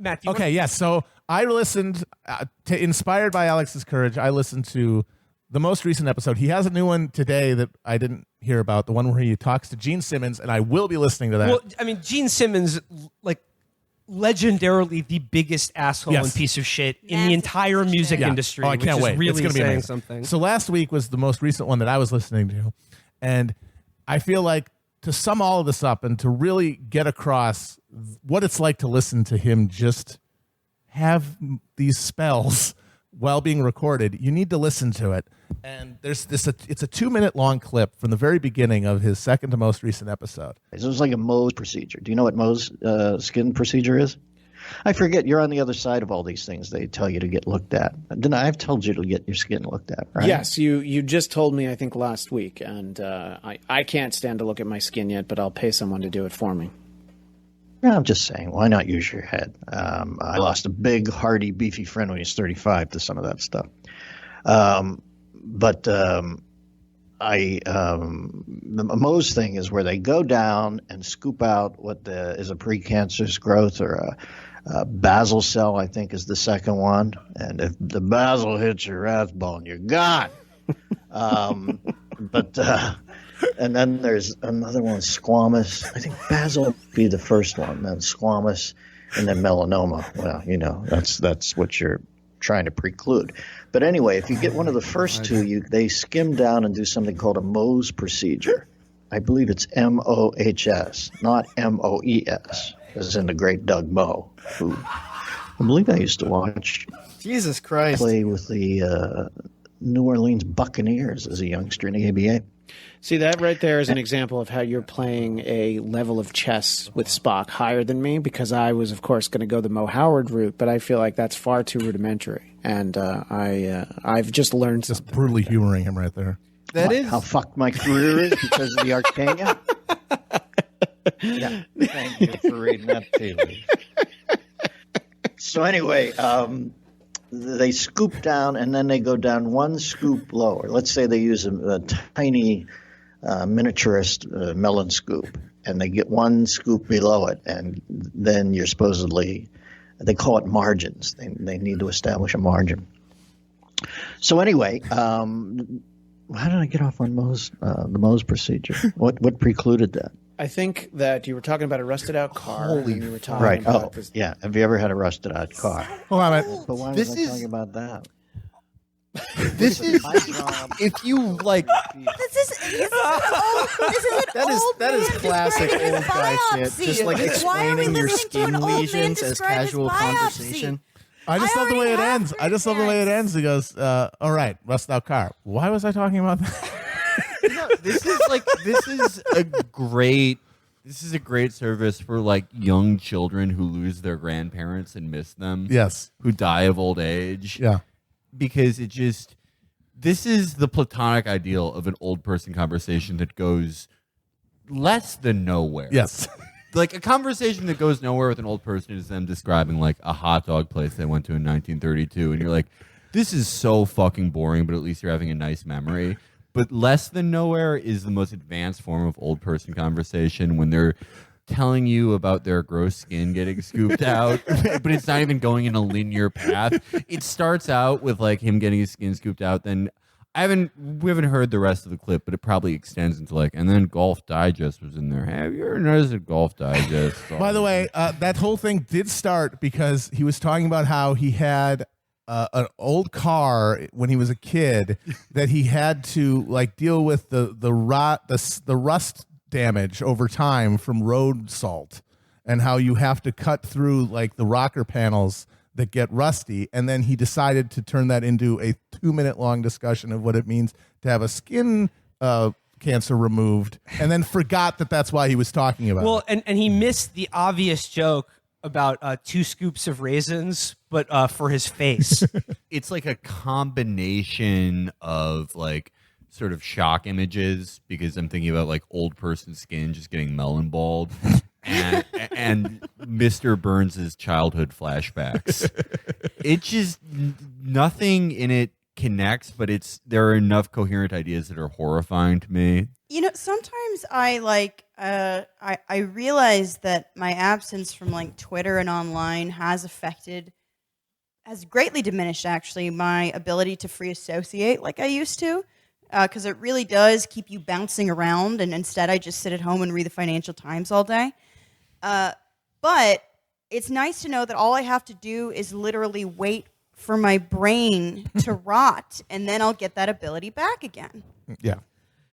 Matt, do you Okay, yes. So I listened inspired by Alex's courage. I listened to the most recent episode. He has a new one today that I didn't hear about, the one where he talks to Gene Simmons, and I will be listening to that. Well, I mean, Gene Simmons, like, legendarily the biggest asshole and piece of shit in the entire music industry. Oh, I can't wait. Really it's going to be amazing. Something. So last week was the most recent one that I was listening to, and I feel like to sum all of this up and to really get across what it's like to listen to him just have these spells while being recorded, you need to listen to it. And there's this. It's a 2-minute long clip from the very beginning of his second to most recent episode. It was like a Mohs procedure. Do you know what Mohs skin procedure is? I forget. You're on the other side of all these things. They tell you to get looked at. Didn't I've told you to get your skin looked at, right? Yes, you just told me, I think, last week. And I can't stand to look at my skin yet, but I'll pay someone to do it for me. I'm just saying, why not use your head? I lost a big, hearty, beefy friend when he was 35 to some of that stuff. But the Mohs thing is where they go down and scoop out what is a precancerous growth or a basal cell, I think is the second one. And if the basal hits your rathbone, you're gone. And then there's another one, squamous. I think basal would be the first one, then squamous, and then melanoma. Well, that's what you're trying to preclude. But anyway, if you get one of the first two, they skim down and do something called a Mohs procedure. I believe it's M-O-H-S, not M-O-E-S, as in the great Doug Moe, who I believe I used to watch. Jesus Christ. Play with the New Orleans Buccaneers as a youngster in the ABA. See, that right there is an example of how you're playing a level of chess with Spock higher than me, because I was, of course, going to go the Mo Howard route, but I feel like that's far too rudimentary. And I've just learned just brutally humoring him right there. That is how fucked my career is because of the Arcania. Yeah, thank you for reading that too. So anyway, they scoop down and then they go down one scoop lower. Let's say they use a tiny miniaturist melon scoop, and they get one scoop below it, and then you're supposedly, they call it margins. They need to establish a margin. So anyway, how did I get off on the Mohs procedure? What precluded that? I think that you were talking about a rusted out car. Holy, you were talking right. about Oh, this. yeah. Have you ever had a rusted out car? Hold on a minute. But why was I talking about that? This is if you like. That is classic old guy shit. Just like explaining your skin lesions as casual conversation. I just love the way it ends. I just love the way it ends. He goes, all right, rusted out car. Why was I talking about that? This is a great service for like young children who lose their grandparents and miss them. Yes. Who die of old age. Yeah. Because this is the platonic ideal of an old person conversation that goes less than nowhere. Yes. Like a conversation that goes nowhere with an old person is them describing like a hot dog place they went to in 1932, and you're like, this is so fucking boring, but at least you're having a nice memory. But less than nowhere is the most advanced form of old person conversation when they're telling you about their gross skin getting scooped out, but it's not even going in a linear path. It starts out with like him getting his skin scooped out, then we haven't heard the rest of the clip, but it probably extends into like, and then Golf Digest was in there. Have you ever noticed that Golf Digest? By the way, that whole thing did start because he was talking about how he had an old car when he was a kid that he had to like deal with the rust damage over time from road salt, and how you have to cut through like the rocker panels that get rusty, and then he decided to turn that into a 2-minute long discussion of what it means to have a skin cancer removed, and then forgot that that's why he was talking about it. And he missed the obvious joke about 2 scoops of raisins, but for his face. It's like a combination of like sort of shock images, because I'm thinking about like old person skin just getting melon balled. And Mr. Burns' childhood flashbacks. It's just nothing in it connects, but there are enough coherent ideas that are horrifying to me. You know, sometimes I like I realized that my absence from like Twitter and online has greatly diminished actually my ability to free associate like I used to, because it really does keep you bouncing around, and instead I just sit at home and read the Financial Times all day. But it's nice to know that all I have to do is literally wait for my brain to rot, and then I'll get that ability back again. Yeah.